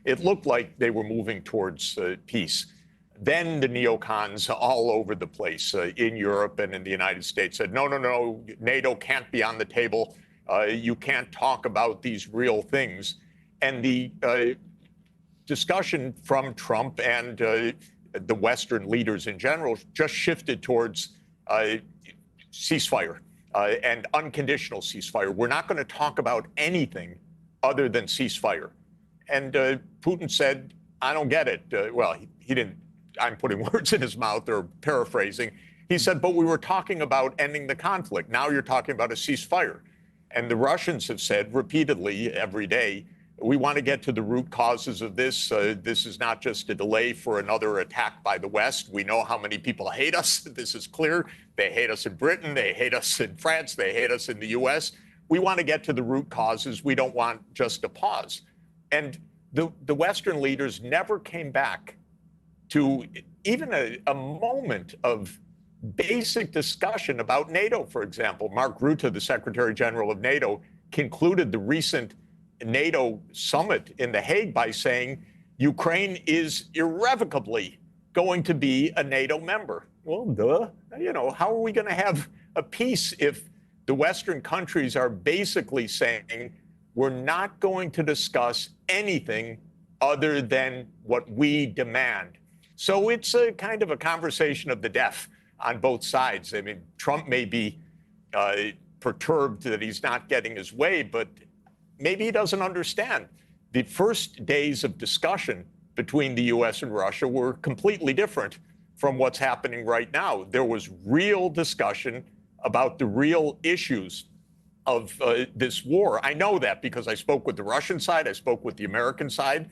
it looked like they were moving towards peace. Then the neocons all over the place in Europe and in the United States said, no, no, no, NATO can't be on the table. You can't talk about these real things. And the discussion from Trump and the Western leaders in general just shifted towards ceasefire and unconditional ceasefire. We're not going to talk about anything other than ceasefire. And Putin said, I don't get it. Well, he didn't. I'm putting words in his mouth or paraphrasing. He said, but we were talking about ending the conflict. Now you're talking about a ceasefire. And the Russians have said repeatedly every day, we want to get to the root causes of this. This is not just a delay for another attack by the West. We know how many people hate us. This is clear. They hate us in Britain. They hate us in France. They hate us in the U.S. We want to get to the root causes. We don't want just a pause. And the Western leaders never came back to even a moment of basic discussion about NATO, for example. Mark Rutte, the Secretary General of NATO, concluded the recent NATO summit in The Hague by saying Ukraine is irrevocably going to be a NATO member. Well, duh. You know, how are we going to have a peace if the Western countries are basically saying we're not going to discuss anything other than what we demand? So it's a kind of a conversation of the deaf on both sides. I mean, Trump may be perturbed that he's not getting his way, but maybe he doesn't understand. The first days of discussion between the U.S. and Russia were completely different from what's happening right now. There was real discussion about the real issues of this war. I know that because I spoke with the Russian side, I spoke with the American side.